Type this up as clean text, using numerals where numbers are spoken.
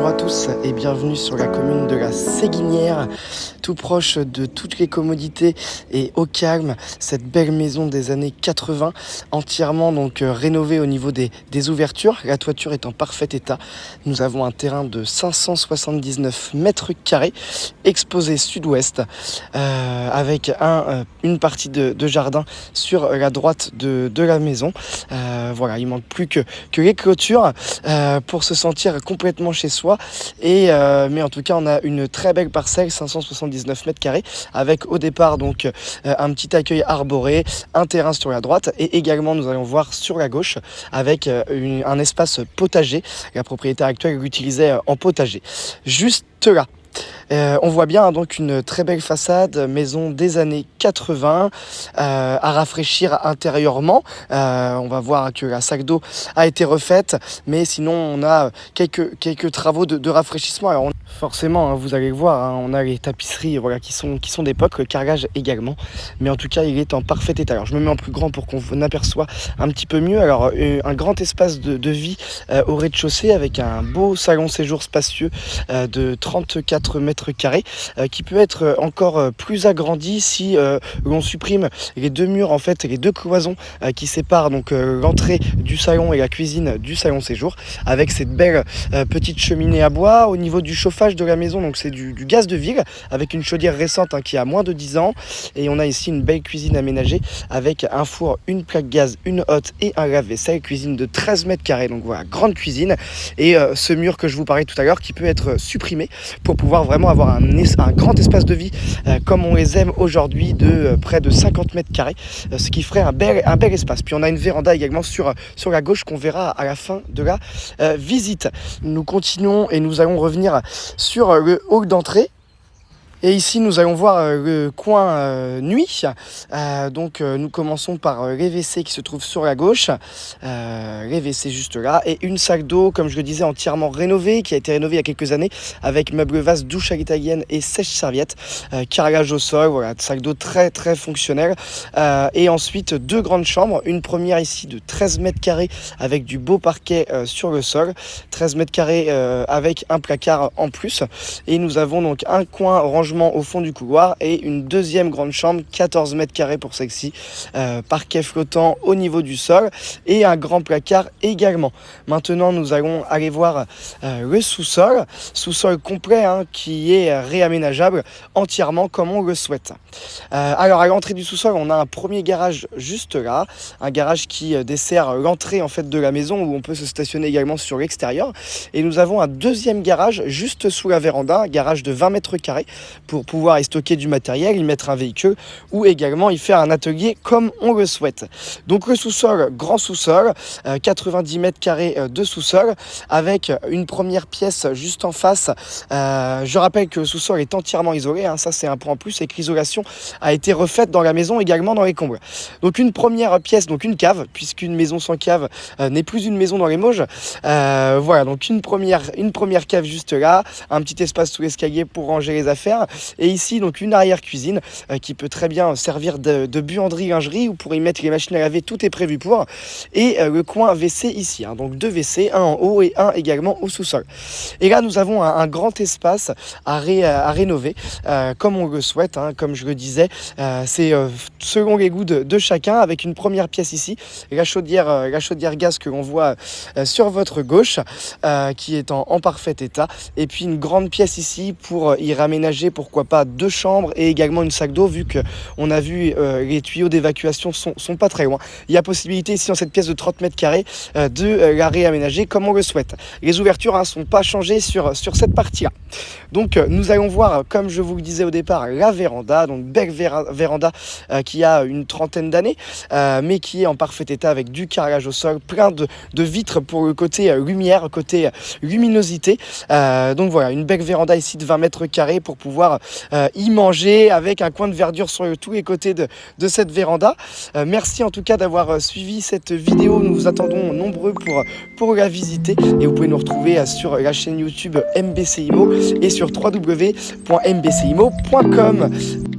Bonjour à tous et bienvenue sur la commune de la Séguinière, tout proche de toutes les commodités et au calme. Cette belle maison des années 80, entièrement donc rénovée au niveau des ouvertures. La toiture est en parfait état. Nous avons un terrain de 579 mètres carrés exposé sud-ouest avec une partie de jardin sur la droite de la maison. Voilà, il manque plus que les clôtures pour se sentir complètement chez soi. Mais en tout cas, on a une très belle parcelle, 579 mètres carrés, avec au départ donc un petit accueil arboré, un terrain sur la droite, et également nous allons voir sur la gauche avec un espace potager. La propriétaire actuelle l'utilisait en potager. Juste là. On voit bien donc une très belle façade, maison des années 80, à rafraîchir intérieurement. On va voir que la sac d'eau a été refaite, mais sinon on a quelques travaux de rafraîchissement. Alors forcément, vous allez le voir, on a les tapisseries qui sont d'époque, le carrelage également, mais en tout cas il est en parfait état. Alors je me mets en plus grand pour qu'on aperçoit un petit peu mieux. Alors un grand espace de vie au rez-de-chaussée avec un beau salon séjour spacieux de 34 mètres carrés qui peut être encore plus agrandi si l'on supprime les deux murs, en fait, les deux cloisons qui séparent donc l'entrée du salon et la cuisine du salon séjour, avec cette belle petite cheminée à bois. Au niveau du chauffage de la maison, donc c'est du gaz de ville avec une chaudière récente qui a moins de 10 ans, et on a ici une belle cuisine aménagée avec un four, une plaque gaz, une hotte et un lave-vaisselle. Cuisine de 13 mètres carrés, donc voilà, grande cuisine, et ce mur que je vous parlais tout à l'heure qui peut être supprimé pour pouvoir vraiment avoir un grand espace de vie comme on les aime aujourd'hui, de près de 50 mètres carrés, ce qui ferait un bel espace. Puis on a une véranda également sur la gauche qu'on verra à la fin de la visite. Nous continuons et nous allons revenir sur le hall d'entrée. Et ici, nous allons voir le coin nuit. Nous commençons par les WC qui se trouvent sur la gauche. Les WC juste là. Et une salle d'eau, comme je le disais, entièrement rénovée, qui a été rénovée il y a quelques années, avec meuble vase, douche à l'italienne et sèche-serviette. Carrelage au sol, voilà, salle d'eau très très fonctionnelle. Et ensuite, deux grandes chambres. Une première ici de 13 mètres carrés avec du beau parquet sur le sol. 13 mètres carrés avec un placard en plus. Et nous avons donc un coin rangement au fond du couloir et une deuxième grande chambre, 14 mètres carrés pour celle-ci, parquet flottant au niveau du sol et un grand placard également. Maintenant, nous allons aller voir le sous-sol complet qui est réaménageable entièrement comme on le souhaite. Alors à l'entrée du sous-sol, on a un premier garage juste là, un garage qui dessert l'entrée en fait de la maison, où on peut se stationner également sur l'extérieur, et nous avons un deuxième garage juste sous la véranda, un garage de 20 mètres carrés pour pouvoir y stocker du matériel, y mettre un véhicule ou également y faire un atelier comme on le souhaite. Donc le sous-sol, grand sous-sol, 90 mètres carrés de sous-sol avec une première pièce juste en face. Je rappelle que le sous-sol est entièrement isolé, ça c'est un point en plus, et que l'isolation a été refaite dans la maison, également dans les combles. Donc une première pièce, donc une cave, puisqu'une maison sans cave n'est plus une maison dans les Mauges. Voilà, donc une première cave juste là, un petit espace sous l'escalier pour ranger les affaires. Et ici, donc une arrière-cuisine qui peut très bien servir de buanderie, lingerie, ou pour y mettre les machines à laver, tout est prévu pour. Et le coin WC ici, donc deux WC, un en haut et un également au sous-sol. Et là, nous avons un grand espace à rénover, comme on le souhaite, comme je le disais. C'est selon les goûts de chacun, avec une première pièce ici, la chaudière gaz que l'on voit sur votre gauche, qui est en parfait état. Et puis une grande pièce ici pour y raménager, pourquoi pas, deux chambres et également une sac d'eau, vu qu'on a vu les tuyaux d'évacuation sont pas très loin. Il y a possibilité ici dans cette pièce de 30 mètres carrés de la réaménager comme on le souhaite. Les ouvertures sont pas changées sur cette partie-là. Donc nous allons voir, comme je vous le disais au départ, la véranda, donc belle véranda qui a une trentaine d'années, mais qui est en parfait état avec du carrelage au sol, plein de vitres pour le côté lumière, côté luminosité. Donc voilà, une belle véranda ici de 20 mètres carrés pour pouvoir y manger, avec un coin de verdure sur tous les côtés de cette véranda. Merci en tout cas d'avoir suivi cette vidéo. Nous vous attendons nombreux pour la visiter, et vous pouvez nous retrouver sur la chaîne YouTube MBC Immo et sur www.mbcimmo.com.